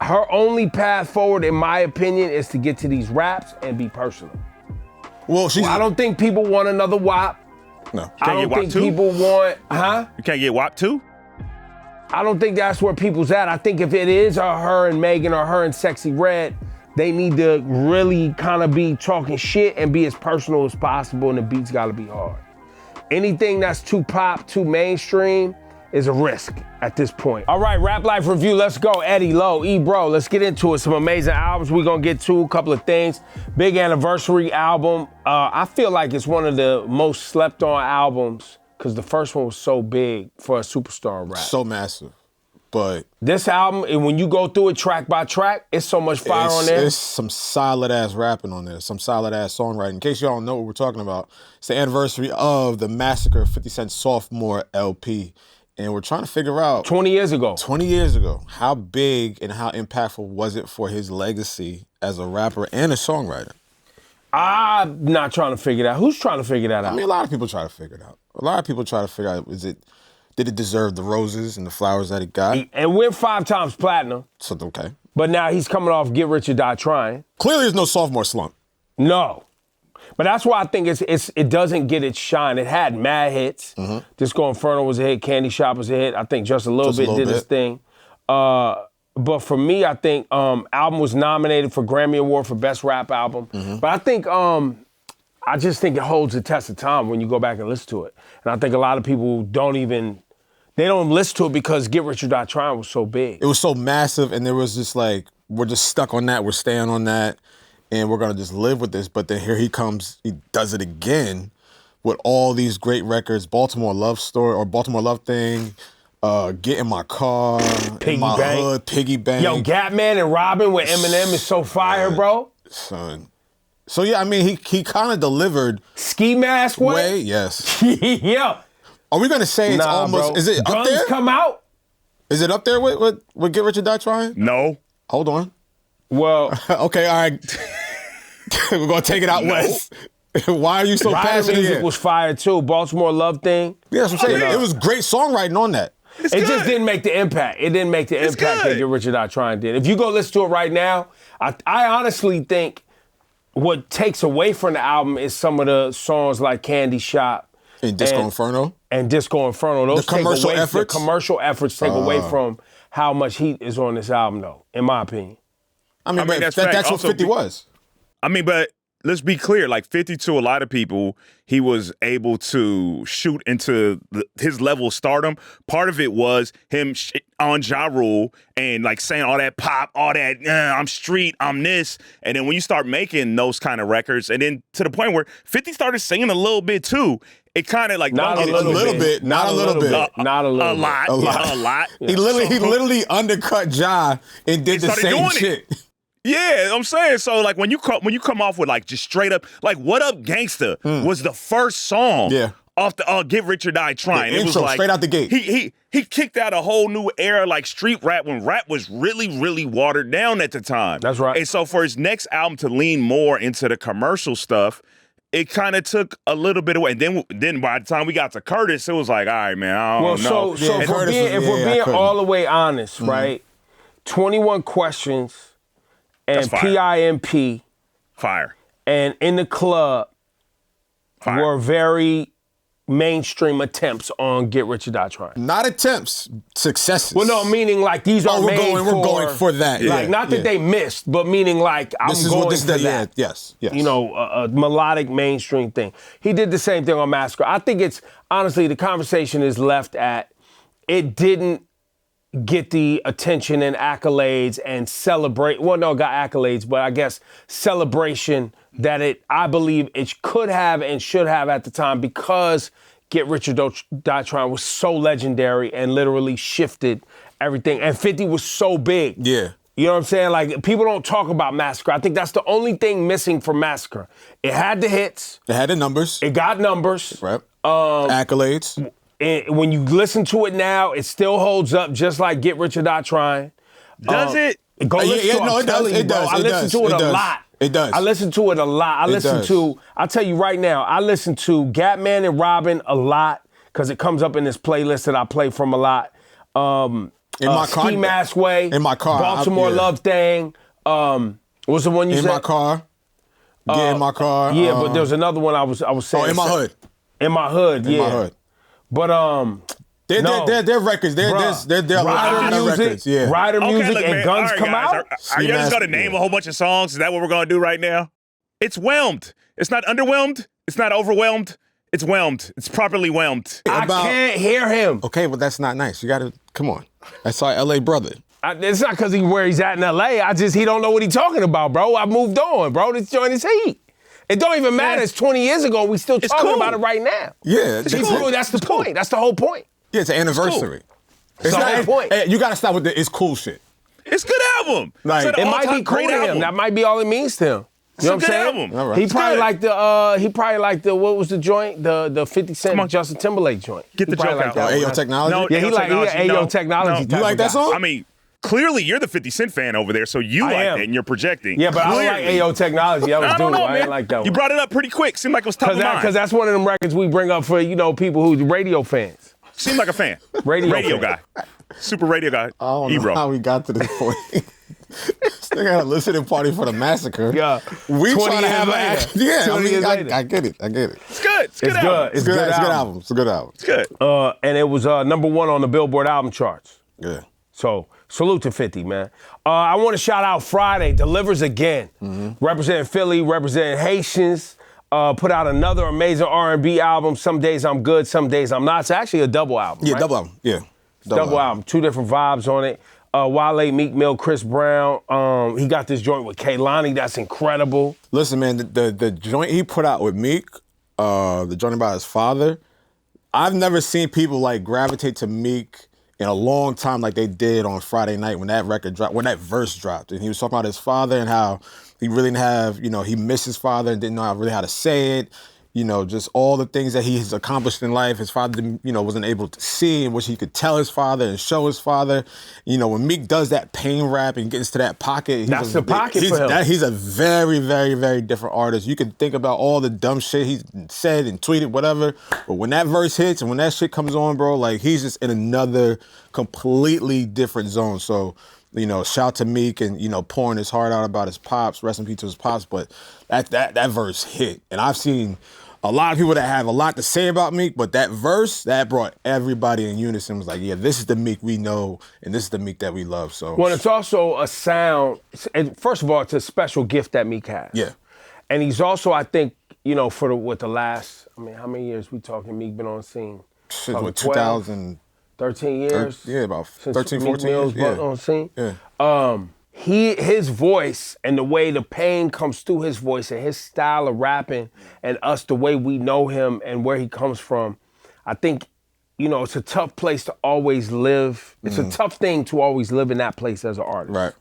her only path forward, in my opinion, is to get to these raps and be personal. Well, I don't think people want another WAP. No. I don't think people want, You can't get WAP 2? I don't think that's where people's at. I think if it is her and Megan or her and Sexy Red, they need to really kind of be talking shit and be as personal as possible, and the beats gotta be hard. Anything that's too pop, too mainstream is a risk at this point. All right, Rap Life Review, let's go. Eddie, Low, Ebro, let's get into it. Some amazing albums we're gonna get to, a couple of things. Big anniversary album. I feel like it's one of the most slept on albums because the first one was so big for a superstar rap. So massive. But this album, and when you go through it track by track, it's so much fire on there. It's some solid ass rapping on there, some solid ass songwriting. In case y'all don't know what we're talking about, it's the anniversary of the Massacre of 50 Cent's sophomore LP. And we're trying to figure out 20 years ago, how big and how impactful was it for his legacy as a rapper and a songwriter? I'm not trying to figure it out. Who's trying to figure that out? I mean, a lot of people try to figure it out. A lot of people try to figure out, did it deserve the roses and the flowers that it got? It went 5 times platinum. So, okay. But now he's coming off Get Rich or Die Trying. Clearly there's no sophomore slump. No. But that's why I think it doesn't get its shine. It had mad hits. Disco Inferno was a hit. Candy Shop was a hit. I think Just a Little Bit did his thing. But for me, I think album was nominated for Grammy Award for Best Rap Album. But I think I just think it holds the test of time when you go back and listen to it. And I think a lot of people don't listen to it because Get Rich or Die Trying was so big. It was so massive, and there was just like, we're just stuck on that, we're staying on that, and we're gonna just live with this. But then here he comes, he does it again with all these great records, Baltimore Love Story, or Baltimore Love Thing, Get in My Car, Piggy In My Bank. Hood, Piggy Bank. Yo, Gatman and Robin with Eminem is so fire, bro. Son. So yeah, I mean, he kind of delivered. Ski Mask way? Yes. Yo. Are we gonna say it's almost, bro. is it Guns up there? come out? Is it up there with Get Rich or Die Trying? No. Hold on. Well. Okay, all right. We're gonna take it out west. Why are you so Rider passionate Music here? was fire too. Baltimore Love Thing. Yeah, that's what I'm saying. It was great songwriting on that. It just didn't make the impact. It didn't make the impact that Get Rich or Die Trying did. If you go listen to it right now, I honestly think what takes away from the album is some of the songs like Candy Shop. And Disco Inferno. And Disco Inferno. Those The commercial efforts? The commercial efforts take away from how much heat is on this album, though, in my opinion. I mean that's what Also, 50 was. I mean, but let's be clear. Like 50 to a lot of people, he was able to shoot into his level of stardom. Part of it was him on Ja Rule and like saying all that pop, all that, I'm street, I'm this. And then when you start making those kind of records, and then to the point where 50 started singing a little bit too, it kind of like Not a little bit. Not a little bit. Not a little a lot. A lot. He literally undercut Ja and did the same shit. Yeah, I'm saying, so like when you come off with like just straight up, like What Up Gangsta was the first song off the Get Rich or Die Trying. The it intro, was like straight out the gate. He kicked out a whole new era like street rap when rap was really, really watered down at the time. That's right. And so for his next album to lean more into the commercial stuff, it kind of took a little bit away. And then by the time we got to Curtis, it was like, all right, man, I don't know. So if we're being all the way honest, right? 21 Questions and PIMP Fire. And In the Club were very mainstream attempts on Get Rich or Die Trying. Not attempts, successes. Well, no, meaning like these are we're going for that. Like not that they missed, but meaning like I'm going for that. Yeah, yes. You know, a melodic mainstream thing. He did the same thing on Massacre. I think it's, honestly, the conversation is left at, it didn't get the attention and accolades and celebrate. Well, no, it got accolades, but I guess celebration that I believe it could have and should have at the time because Get Rich or Die Trying was so legendary and literally shifted everything. And 50 was so big. Yeah. You know what I'm saying? Like, people don't talk about Massacre. I think that's the only thing missing from Massacre. It had the hits. It had the numbers. It got numbers. Right. Accolades. And when you listen to it now, it still holds up just like Get Rich or Die Trying. Does it? Go listen to it. I'm telling you, bro. I listen to it a lot. It does. I listen to it a lot. I'll tell you right now, I listen to Gatman and Robin a lot because it comes up in this playlist that I play from a lot. In my car. Ski Mask Way. In my car. Baltimore Love Thing. What's the one you said? In my car. Get in my car. Yeah, but there was another one I was saying. Oh, in my hood. In my hood, yeah. In my hood. But They're records. They're Rider music, records. Yeah. Rider music, look, and man. Guns All right, come guys. out. Are you just gonna name a whole bunch of songs? Is that what we're gonna do right now? It's whelmed. It's not underwhelmed. It's not overwhelmed. It's whelmed. It's properly whelmed. I can't hear him. Okay, but that's not nice. You gotta come on. That's our LA brother. It's not because where he's at in LA. He don't know what he's talking about, bro. I moved on, bro. This joint is heat. It don't even matter. It's 20 years ago. We still talking about it right now. Yeah, that's the point. That's the whole point. Yeah, it's an anniversary. It's the whole point. Hey, you gotta stop with the it's cool shit. It's a good album. Like, it might be cool to him. That might be all it means to him. You know what I'm saying? Album. All right. He probably liked the what was the joint? The 50 Cent Justin Timberlake joint. Get the joke out. Ayo Technology? No, Yeah, he like Ayo Technology. You like that song? I mean, clearly you're the 50 Cent fan over there, so you like that and you're projecting. Yeah, but I don't like Ayo Technology. That was I don't know, man. I didn't like that one. You brought it up pretty quick. Seemed like it was top of mind. Because that's one of them records we bring up for, people who's radio fans. Seemed like a fan. Radio guy. Super radio guy. I don't Ebro. know how we got to this point. They got a listening party for the massacre. Yeah. We trying to have I get it. It's good. It's a good album. It's good. It's a good album. It's a good album. It's good. And it was number 1 on the Billboard album charts. Yeah. So salute to 50, man. I want to shout out Friday, Delivers Again. Representing Philly, representing Haitians. Put out another amazing R&B album. Some days I'm good, some days I'm not. It's actually a double album. Yeah, right? double album. Yeah. Double album. 2 different vibes on it. Wale, Meek Mill, Chris Brown. He got this joint with Kehlani. That's incredible. Listen, man, the joint he put out with Meek, the joint about his father, I've never seen people like gravitate to Meek in a long time like they did on Friday night when that record dropped, when that verse dropped. And he was talking about his father and how he really didn't have, he missed his father and didn't know really how to say it. Just all the things that he's accomplished in life, his father, wasn't able to see, and which he could tell his father and show his father. When Meek does that pain rap and gets to that pocket, that's the pocket for him. He's a very, very, very different artist. You can think about all the dumb shit he's said and tweeted, whatever, but when that verse hits and when that shit comes on, bro, like he's just in another completely different zone. So, shout to Meek and, pouring his heart out about his pops, rest in peace to his pops, but that verse hit. And I've seen a lot of people that have a lot to say about Meek, but that verse, that brought everybody in unison. Was like, yeah, this is the Meek we know, and this is the Meek that we love. So, well, it's also a sound. And first of all, it's a special gift that Meek has. Yeah, and he's also, I think, with the last, how many years we talking? Meek been on scene? Shit, what, 2000. 13 years. Yeah, about 13, Meek 14 Mill's years. on scene. Yeah. His voice and the way the pain comes through his voice and his style of rapping and us, the way we know him and where he comes from, I think, it's a tough place to always live. It's a tough thing to always live in that place as an artist. Right.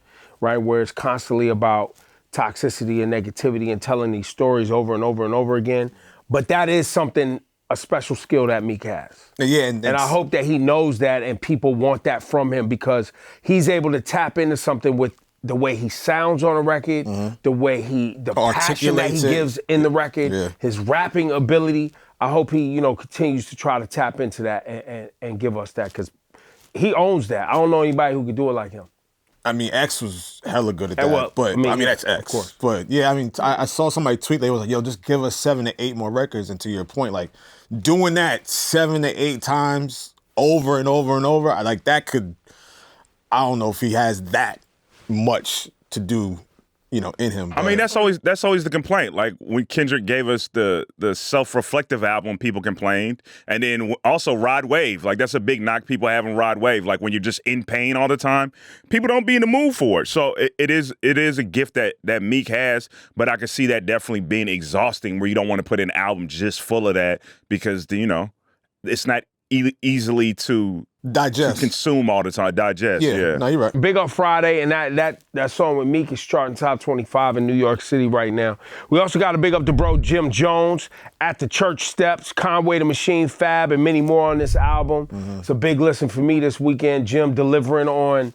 Right, where it's constantly about toxicity and negativity and telling these stories over and over and over again. But that is something, a special skill that Meek has. Yeah, and I hope that he knows that and people want that from him because he's able to tap into something with the way he sounds on a record, the way the passion that he gives in the record, his rapping ability. I hope he, continues to try to tap into that and give us that because he owns that. I don't know anybody who could do it like him. X was hella good at that, well, but that's X. Of course. But yeah, I saw somebody tweet, they was like, yo, just give us 7 to 8 more records. And to your point, like doing that 7 to 8 times over and over and over, like that could, I don't know if he has that much to do, in him. But. I mean, that's always the complaint. Like when Kendrick gave us the self-reflective album, people complained, and then also Rod Wave. Like that's a big knock people have on Rod Wave. Like when you're just in pain all the time, people don't be in the mood for it. So it is a gift that Meek has, but I can see that definitely being exhausting. Where you don't want to put an album just full of that because it's not easily to digest, to consume all the time. Digest. Yeah. No, you're right. Big Up Friday, and that song with Meek is charting top 25 in New York City right now. We also got to big up the bro Jim Jones, At the Church Steps, Conway the Machine, Fab, and many more on this album. It's a big listen for me this weekend. Jim delivering on,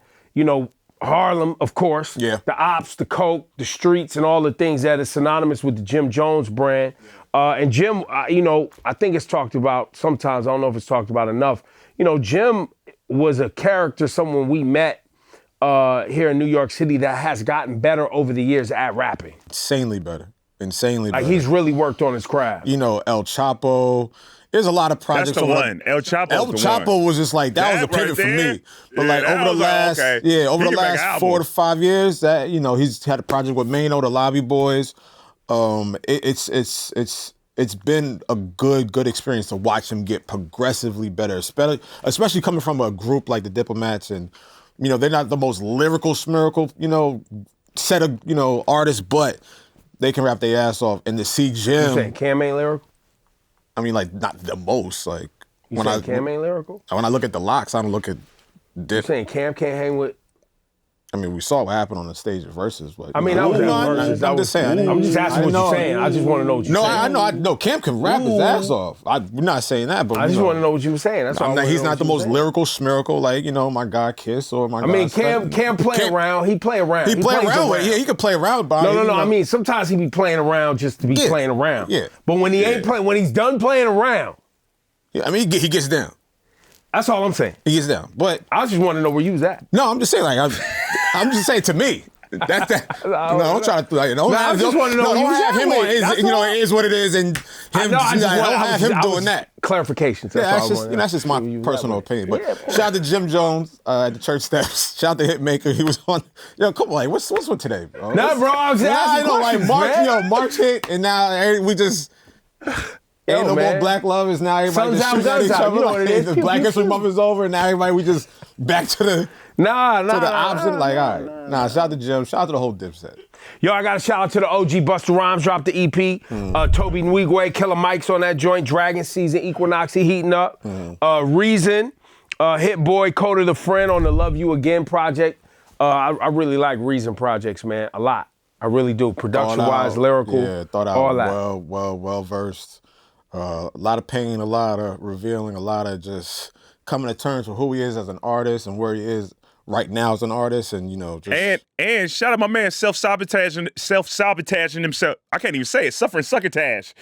Harlem, of course. Yeah. The ops, the coke, the streets, and all the things that is synonymous with the Jim Jones brand. And Jim, I think it's talked about sometimes. I don't know if it's talked about enough. Jim was a character, someone we met here in New York City that has gotten better over the years at rapping. Insanely better. Insanely better. Like he's really worked on his craft. You know, El Chapo. There's a lot of projects. That's the one. El Chapo. El Chapo was just like that was a pivot for me. But like over the last over the last 4 to 5 years, that he's had a project with Mano, the Lobby Boys. It's been a good experience to watch him get progressively better, especially coming from a group like the Diplomats, and they're not the most lyrical, set of artists, but they can rap their ass off. And to see Jim, You saying Cam ain't lyrical? I mean, like not the most. Like You saying Cam ain't lyrical? when I look at the locks, I don't look at You Dip. saying Cam can't hang with? I mean, we saw what happened on the stage of Versus. But, I mean, that was Versus. I'm just saying. I'm just asking what you're saying. I just want to know what you're saying. No, I know. Cam can rap his ass off. We're not saying that, but I just want to know what you were saying. That's all. He's not the most lyrical, smirical, like my guy Kiss or my. I mean, Cam play around. He play around. He play around with. Yeah, he could play around. But No. I mean, sometimes he be playing around just to be playing around. Yeah. But when he ain't playing, when he's done playing around, yeah, I mean, he gets down. that's all I'm saying. He gets down. But I just want to know where you was at. no, I'm just saying, like I'm just saying to me. That don't try to I just want to know. Don't have him on. It is what it is, and him. I don't have him doing that. Clarifications. That's just my personal opinion. But shout out to Jim Jones at the church steps. Shout out to Hitmaker. He was on. Come on, like what's with today, bro? Nah, bro, I was asking questions, man. March hit, and now we just. Ain't no more black love. Is now everybody just shooting at each other. You know what it is. The Black History Month is over, and now everybody we just back to the opposite. All right. Shout out to Jim. Shout out to the whole Dipset. Yo, I got a shout out to the OG Busta Rhymes, dropped the EP. Toby Nwigwe, Killer Mike's on that joint. Dragon Season, Equinox, he heating up. Reason, Hit Boy, Coda the Friend on the Love You Again project. I really like Reason projects, man, a lot. I really do. Production-wise, lyrical, all that. Well versed. A lot of pain, a lot of revealing, a lot of just coming to terms with who he is as an artist and where he is right now as an artist, and just and shout out my man self-sabotaging himself. I can't even say it. Suffering succotash.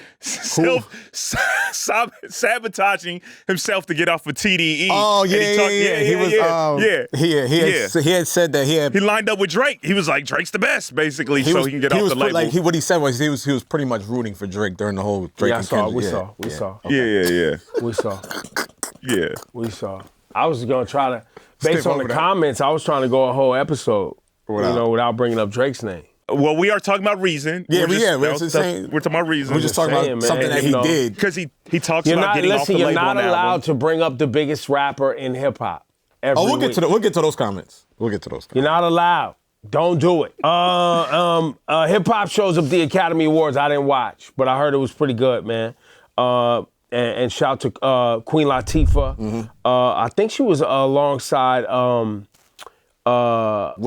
Sabotaging himself to get off of TDE. Oh yeah. He had said that he lined up with Drake. He was like, Drake's the best, basically, so he can get off the label. Like what he said was he was pretty much rooting for Drake during the whole Drake. Yeah, we saw. Yeah. We saw. Yeah. We saw. I was gonna try to. Based on the comments, I was trying to go a whole episode, without bringing up Drake's name. Well, we are talking about Reason. We're talking about Reason. We're just talking about something that he did. Because he talks about getting off the label. You're not now. allowed to bring up the biggest rapper in hip hop. We'll get to those comments. You're not allowed. Don't do it. Hip hop shows up the Academy Awards. I didn't watch, but I heard it was pretty good, man. And shout to Queen Latifah. I think she was alongside Oprah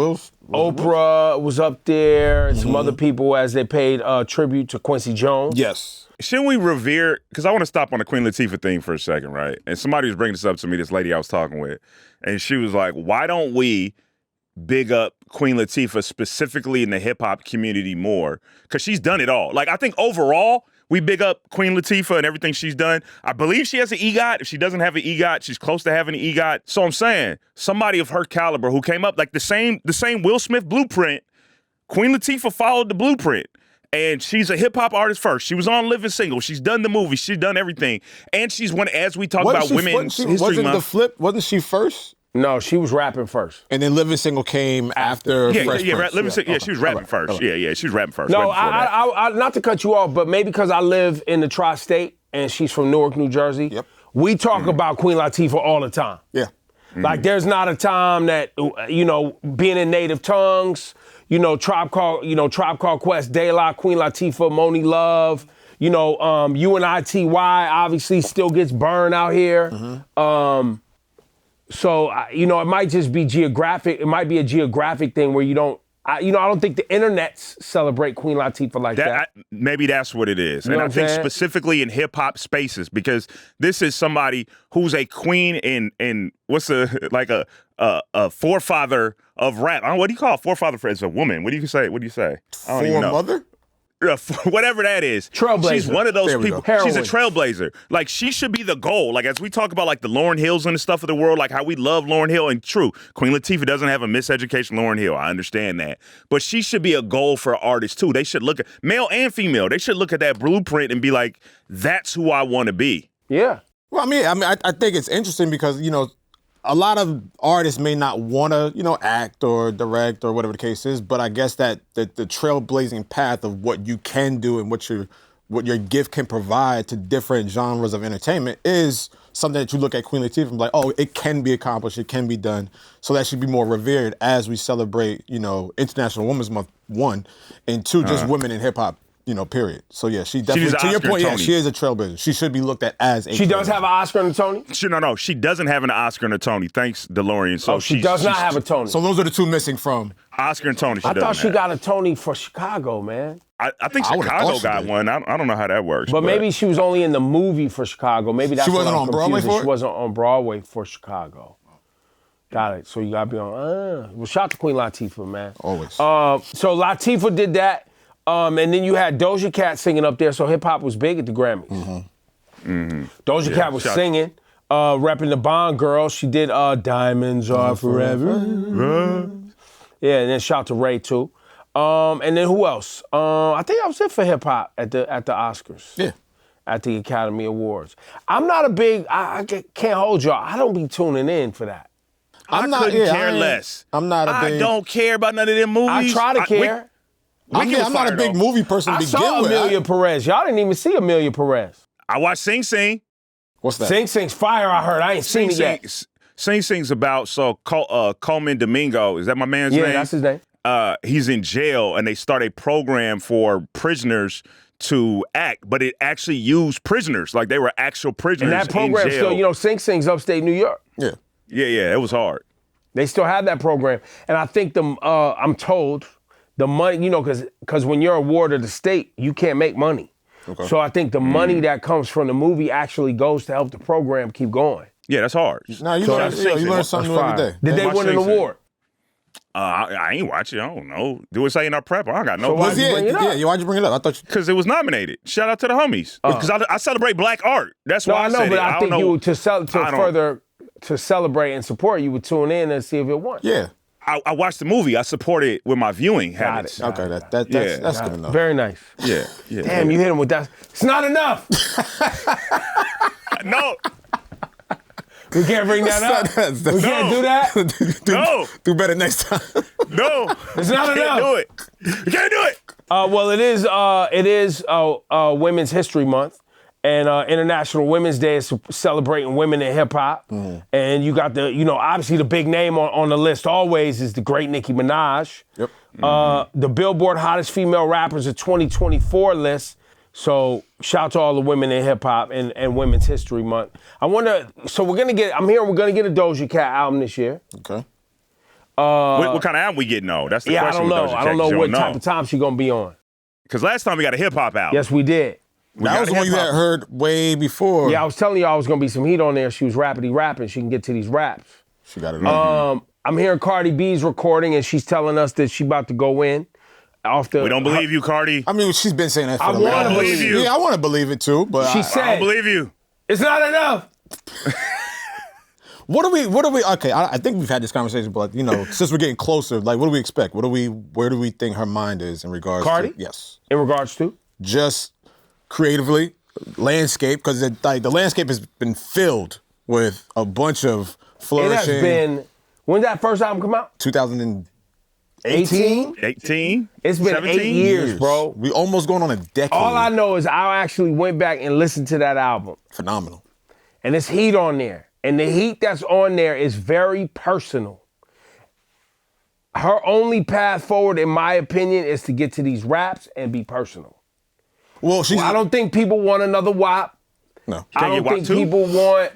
was up there, and some other people as they paid tribute to Quincy Jones. Yes. Shouldn't we revere, because I want to stop on the Queen Latifah thing for a second, right? And somebody was bringing this up to me, this lady I was talking with, and she was like, why don't we big up Queen Latifah specifically in the hip-hop community more? Because she's done it all. Like, I think overall, we big up Queen Latifah and everything she's done. I believe she has an EGOT. If she doesn't have an EGOT, she's close to having an EGOT. So I'm saying, somebody of her caliber who came up, like the same Will Smith blueprint, Queen Latifah followed the blueprint. And she's a hip-hop artist first. She was on Living Single. She's done the movie. She's done everything. And she's one, as we talk about Women's History Month. Wasn't she first? No, she was rapping first. And then Living Single came after Fresh Prince. She was rapping first. Yeah, she was rapping first. No, I not to cut you off, but maybe because I live in the tri-state and she's from Newark, New Jersey, we talk about Queen Latifah all the time. Yeah. Like there's not a time that, being in native tongues, Tribe Called Quest, De La, Queen Latifah, Moni Love, UNITY obviously still gets burned out here. So, it might just be geographic. It might be a geographic thing where you don't, I don't think the internets celebrate Queen Latifah like that. Maybe that's what it is. And I think specifically in hip hop spaces, because this is somebody who's a queen in what's a forefather of rap. What do you call a forefather for as a woman? What do you say? I don't even know. Forefather? whatever that is. Trailblazer. She's one of those There we people. go. She's a Heroine. trailblazer. Like, she should be the goal. Like, as we talk about, like, the Lauryn Hills and the stuff of the world, like how we love Lauryn Hill, and true, Queen Latifah doesn't have a miseducation Lauryn Hill. I understand that. But she should be a goal for artists, too. They should look at, male and female, they should look at that blueprint and be like, that's who I want to be. Yeah. Well, I think it's interesting because, a lot of artists may not want to, act or direct or whatever the case is, but I guess that the trailblazing path of what you can do and what your gift can provide to different genres of entertainment is something that you look at Queen Latifah and be like, oh, it can be accomplished, it can be done. So that should be more revered as we celebrate, International Women's Month, 1, and 2, just women in hip hop. Period. So yeah, she definitely, to your point, yeah, she is a trailblazer. She should be looked at as a She does have an Oscar and a Tony? No, she doesn't have an Oscar and a Tony. Thanks, DeLorean. So she does not have a Tony. So those are the two missing from Oscar and Tony. I thought she got a Tony for Chicago, man. I think I would've Chicago thought she got did. one. I don't know how that works. But maybe she was only in the movie for Chicago. Maybe that's She wasn't what I'm on Broadway confusing. for it? She wasn't on Broadway for Chicago. Got it. So you gotta be on. Well, shout out to Queen Latifah, man. Always. So Latifah did that. And then you had Doja Cat singing up there, so hip hop was big at the Grammys. Doja Cat was singing, repping the Bond girl. She did Diamonds Are Forever. Yeah, and then shout to Ray too. And then who else? I think that was it for hip hop at the Oscars. Yeah. At the Academy Awards. I'm not a big. I can't hold y'all. I don't be tuning in for that. I couldn't care less. I'm not a big. I don't care about none of them movies. I try to care. I'm not a big movie person to I begin saw with. Amelia Perez. Y'all didn't even see Amelia Perez. I watched Sing Sing. What's that? Sing Sing's fire, I heard. I ain't seen it yet. Sing Sing's about Coleman Domingo. Is that my man's name? Yeah, that's his name. He's in jail, and they start a program for prisoners to act, but it actually used prisoners. Like, they were actual prisoners And that program in jail. still, Sing Sing's upstate New York. Yeah. Yeah, it was hard. They still have that program. And I think I'm told the money, because when you're a ward of the state, you can't make money. Okay. So I think the money that comes from the movie actually goes to help the program keep going. Yeah, that's hard. No, you So learn that's something new every day. Did they Watch win an Sing Sing. award? I ain't watch it. I don't know. Do it say in our prep? I don't got no. So why'd you bring it up? Why'd you bring it up? I thought you. Because it was nominated. Shout out to the homies. Because I celebrate black art. That's No, why I know, said but it. I think don't you know. to celebrate and support, you would tune in and see if it won. Yeah. I watched the movie. I support it with my viewing Got habits. it. Okay, that's good enough. Very nice. Yeah. Damn, you hit him with that. It's not enough. No. We can't bring that up. We can't do that. No. Do better next time. No. It's not enough. Can't do it. You can't do it. Well, it is Women's History Month, and International Women's Day is celebrating women in hip hop. And you got obviously the big name on the list always is the great Nicki Minaj. Yep. The Billboard Hottest Female Rappers of 2024 list. So shout out to all the women in hip hop and Women's History Month. I wonder. So we're gonna get a Doja Cat album this year. Okay. What kind of album we getting on? That's the Yeah, I question. don't know. with Doja I Cat, don't know 'cause you what type of time she gonna be on. Because last time we got a hip hop album. Yes, we did. That was the one you had heard way before. Yeah, I was telling y'all I was gonna be some heat on there. She was rapping. She can get to these raps. She got it right. I'm hearing Cardi B's recording, and she's telling us that she about to go in off the. We don't believe you, Cardi. I mean, she's been saying that for I a while. wanna believe you. Yeah, I want to believe it too, but She I said, don't believe you. "It's not enough." What do we? Okay, I think we've had this conversation, but since we're getting closer, like, what do we expect? Where do we think her mind is in regards Cardi? to? Yes. In regards to? Just creatively, landscape, because the landscape has been filled with a bunch of It flourishing. has been. When did that first album come out? 2018. 18? It's been 17? 8 years, bro. We almost going on a decade. All I know is I actually went back and listened to that album, Phenomenal. and there's heat on there. And the heat that's on there is very personal. Her only path forward, in my opinion, is to get to these raps and be personal. Well, I don't think people want another WAP. No. I Can't don't get think WAP 2? people want,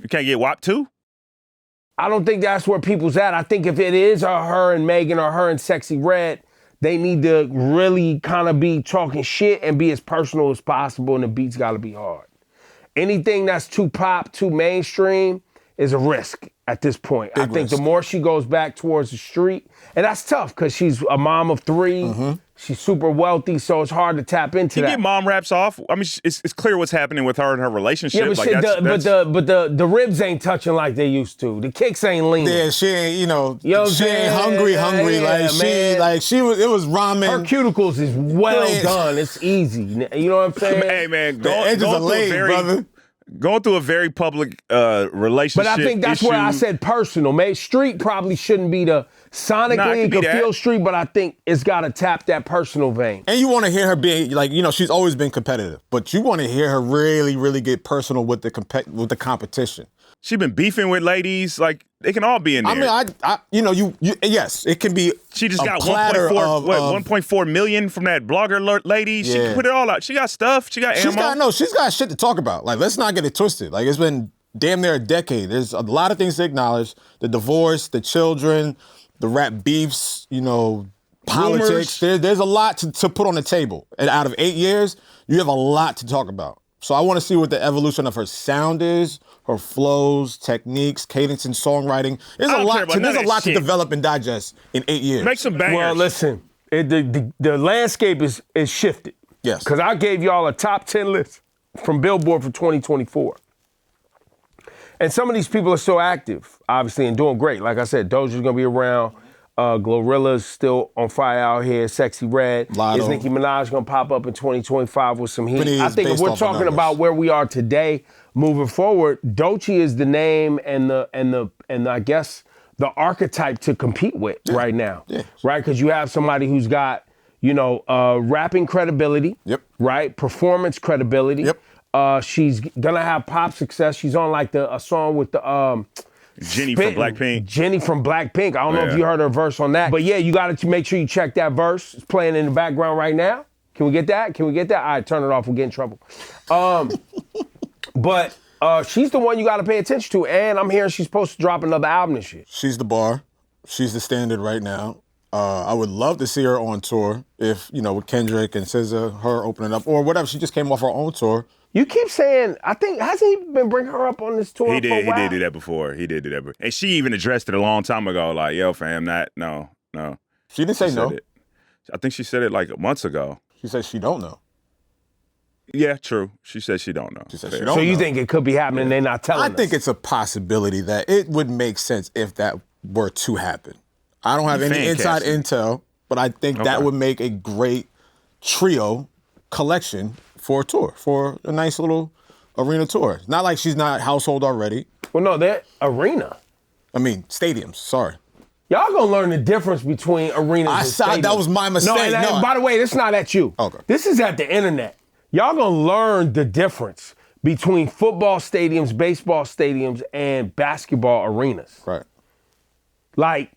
You can't get WAP 2? I don't think that's where people's at. I think if it is her and Megan or her and Sexy Red, they need to really kind of be talking shit and be as personal as possible, and the beats got to be hard. Anything that's too pop, too mainstream is a risk at this point. I think risk. the more she goes back towards the street, and that's tough because she's a mom of 3. She's super wealthy, so it's hard to tap into You that. get mom raps off. I mean, it's clear what's happening with her and her relationship. Yeah, but, like, shit, that's, the ribs ain't touching like they used to. The kicks ain't lean. Yeah, she ain't, You know what I'm she ain't saying? hungry. Yeah, It was ramen. Her cuticles is well done. It's easy. You know what I'm saying? hey man, The edges are laid, brother. Going through a very public relationship. But I think that's where I said personal. Maybe street probably shouldn't be the sonically. It could feel street, but I think it's got to tap that personal vein. And you want to hear her being like, she's always been competitive, but you want to hear her really, really get personal with the competition. She been beefing with ladies. Like, they can all be in there. I mean, yes, it can be. She just got 1.4 million from that blogger lady. She can put it all out. She got stuff. She got ammo. She's got shit to talk about. Like, let's not get it twisted. Like, it's been damn near a decade. There's a lot of things to acknowledge. The divorce, the children, the rap beefs, politics. There's a lot to put on the table. And out of 8 years, you have a lot to talk about. So I want to see what the evolution of her sound is, her flows, techniques, cadence, and songwriting. There's a lot to develop and digest in 8 years. Make some bangers. Well, listen, the landscape is shifted. Yes. Because I gave y'all a top 10 list from Billboard for 2024. And some of these people are still active, obviously, and doing great. Like I said, Doja's going to be around. Glorilla's still on fire out here. Sexy Red. Lotto. Is Nicki Minaj going to pop up in 2025 with some heat? But I think if we're talking about where we are today, moving forward, Doechii is the name and I guess the archetype to compete with right now. Yeah. Right? Because you have somebody who's got, rapping credibility. Yep. Right? Performance credibility. Yep. She's gonna have pop success. She's on like a song with the Jenny from Blackpink. Jenny from Blackpink. I don't know if you heard her verse on that. But yeah, you got to make sure you check that verse. It's playing in the background right now. Can we get that? All right, turn it off. We'll get in trouble. But she's the one you got to pay attention to. And I'm hearing she's supposed to drop another album this year. She's the bar. She's the standard right now. I would love to see her on tour if, with Kendrick and SZA, her opening up, or whatever. She just came off her own tour. You keep saying, I think, hasn't he been bringing her up on this tour? He did do that before. And she even addressed it a long time ago, like, yo, fam, no. She didn't say no. I think she said it like months ago. She said she don't know. Yeah, true. She said she don't know. She said she don't know. So you think it could be happening, they're not telling us? I think it's a possibility that it would make sense if that were to happen. I don't have any inside intel, but I think that would make a great trio collection for a tour, for a nice little arena tour. Not like she's not household already. Well, no, that arena. I mean, stadiums, sorry. Y'all gonna learn the difference between arenas and stadiums. That was my mistake. No, by the way, this not at you. Okay. This is at the internet. Y'all gonna learn the difference between football stadiums, baseball stadiums, and basketball arenas. Right. Like,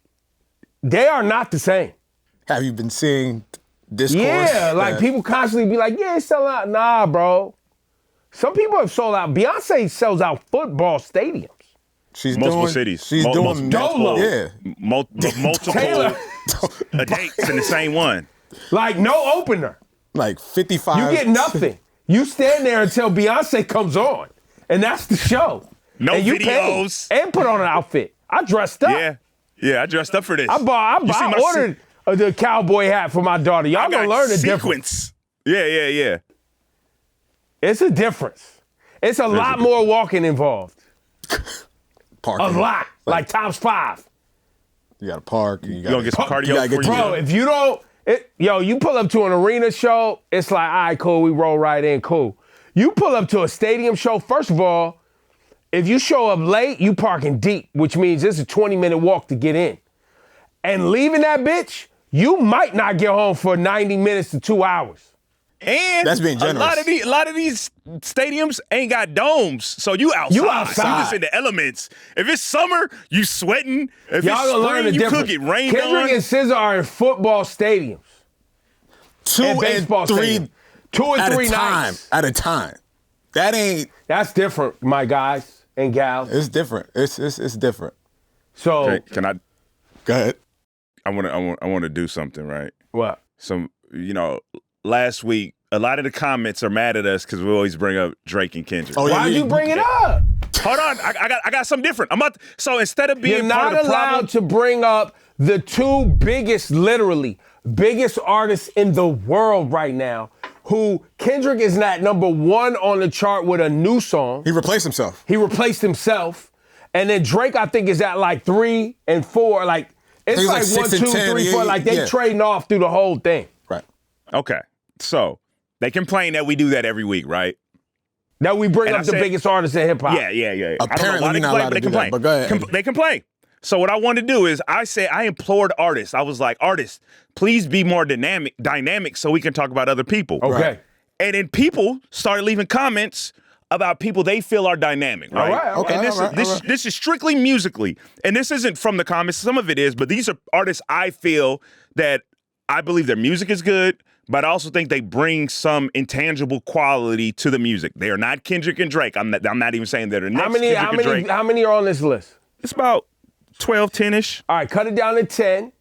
they are not the same. Have you been seeing discourse? Yeah, like people constantly be like, yeah, it's selling out. Nah, bro. Some people have sold out. Beyonce sells out football stadiums. She's multiple cities. She's doing Dolo. Yeah. Multiple Taylor. dates in the same one. Like, no opener. Like 55. You get nothing. You stand there until Beyonce comes on. And that's the show. No and you videos. Pay and put on an outfit. I dressed up. Yeah, I dressed up for this. I ordered the cowboy hat for my daughter. Y'all gonna learn the difference. Yeah. It's a difference. It's a lot more walking involved. Parking. A lot. Like times 5. You gotta park. You gonna get some cardio before you Bro, if you don't, you pull up to an arena show, it's like, all right, cool, we roll right in, cool. You pull up to a stadium show, first of all, if you show up late, you parking deep, which means it's a 20-minute walk to get in. And leaving that bitch, you might not get home for 90 minutes to 2 hours. And that's being generous. A lot of these stadiums ain't got domes, so you outside. You just in the elements. If it's summer, you sweating. If Y'all it's gonna learn the spring, you difference. could get rained Kendrick on. and SZA are in football stadiums. 2 and baseball and 3 stadiums. 2 and 3 nights. At a time. That's different, my guys and gals. It's different. It's different. So can I? Go ahead. I want to do something, right? What? Last week, a lot of the comments are mad at us because we always bring up Drake and Kendrick. Oh, yeah, why'd you bring it up? Hold on, I got something different. So instead of being You're part not of the problem, allowed to bring up the two biggest, literally, biggest artists in the world right now, who Kendrick is not number one on the chart with a new song. He replaced himself. He replaced himself. And then Drake, I think, is at like 3 and 4. Like, it's like 1, 2, 3, 4. Like, they trading off through the whole thing. Right. Okay, so they complain that we do that every week, right? That we bring up the biggest artists in hip hop. Yeah. Apparently, we're not allowed to do that, but go ahead. They complain. So what I want to do is I implored artists. I was like, artists, please be more dynamic so we can talk about other people. Okay. Right. And then people started leaving comments about people they feel are dynamic, right? All right, okay, And this is strictly musically. And this isn't from the comments. Some of it is, but these are artists I feel that I believe their music is good, but I also think they bring some intangible quality to the music. They are not Kendrick and Drake. I'm not even saying they're the next Kendrick and Drake. How many are on this list? It's about 12, 10-ish. All right, cut it down to 10.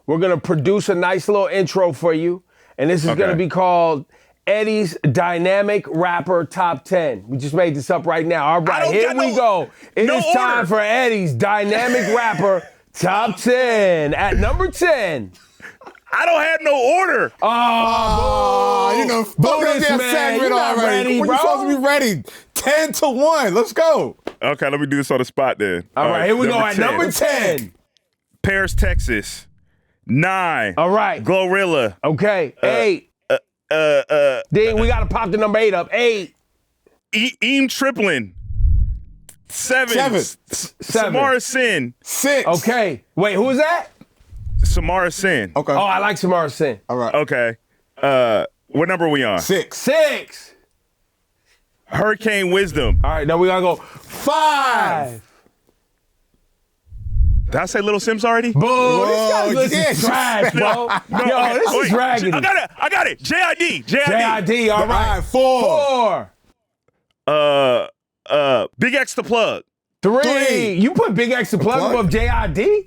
We're going to produce a nice little intro for you. And this is going to be called Eddie's Dynamic Rapper Top 10. We just made this up right now. All right, here we go. It is time for Eddie's Dynamic Rapper Top 10. At number 10. I don't have no order. You know, bonus man, you're not ready, We're bro. supposed to be ready. 10-1. Let's go. Okay, let me do this on the spot then. All right, here we go. At number 10. Paris, Texas. 9. All right. Glorilla. Okay. 8. Then we got to pop the number 8 up. 8. Eam Triplin. 7. 7. Samara Sin. 6. Okay. Wait, who is that? Samara Sin. Okay. Oh, I like Samara Sin. All right. Okay. What number are we on? 6. 6. Hurricane Wisdom. All right, now we got to go 5. Did I say Little Sims already? Boom. This guy's list yeah, is trash, bro. Yo, this is raggedy. I got it. JID. JID, all right. 4. 4. Big X the Plug. 3. You put Big X the Plug above JID?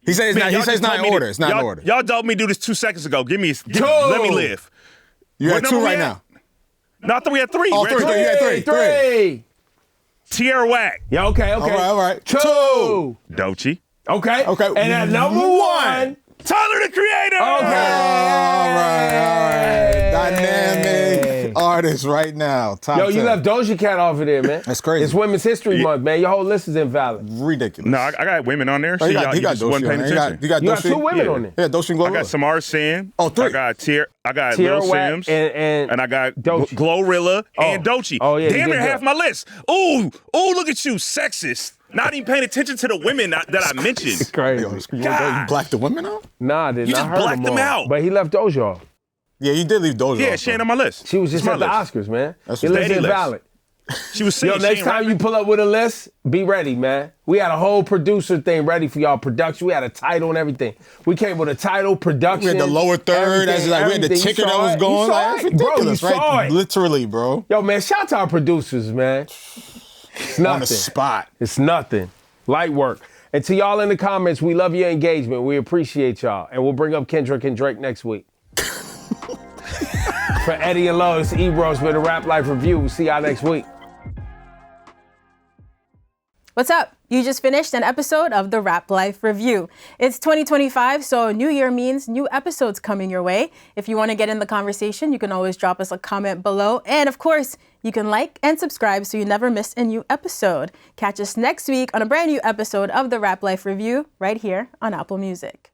He says it's not in order. It's not in order. Y'all told me to do this 2 seconds ago. Let me live. You What got 2 number right we now. No, I thought we had 3. Oh, 3. You had 3. Tierra Whack. Yeah, okay. All right. 2. Doechii. Okay. And at number 1. Tyler, the Creator. Okay. All right. Dynamic artist right now. Top Yo, you 10. left Doja Cat off of there, man. That's crazy. It's Women's History Month, man. Your whole list is invalid. Ridiculous. No, I got women on there. Oh, See, he y'all got just wasn't Doechii paying on there. attention. You got You got Doechii? 2 women on there. Yeah, Doechii and Glorilla. I got Samara Sin. Oh, 3. I got Tierra Lil Whack Sims. and I got Doechii. Glorilla and Doechii. Oh, yeah, Damn you near did half that. my list. Ooh, look at you, sexist. Not even paying attention to the women that I mentioned. Crazy. You blacked the women out? Nah, I didn't. You I just heard blacked them all. out. But he left Doja off. Yeah, you did leave Doja Yeah, off, she ain't though. on my list. She was just It's at the my list. Oscars, man. That's Your what list Eddie is list. invalid. She was singing. Yo, next time you pull up with a list, be ready, man. We had a whole producer thing ready for y'all production. We had a title and everything. We came with a title, production. We had the lower third. As like we had the everything. ticker You that saw was it? going. You saw Like, it? it's ridiculous, Bro, you saw right? it. Literally, bro. Yo, man, shout out to our producers, man. It's nothing. On the spot. It's nothing. Light work. And to y'all in the comments, we love your engagement. We appreciate y'all. And we'll bring up Kendrick and Drake next week. For Eddie and Low, it's Ebro with a Rap Life Review. We'll see y'all next week. What's up? You just finished an episode of the Rap Life Review. It's 2025, so New Year means new episodes coming your way. If you want to get in the conversation, you can always drop us a comment below. And of course, you can like and subscribe so you never miss a new episode. Catch us next week on a brand new episode of the Rap Life Review right here on Apple Music.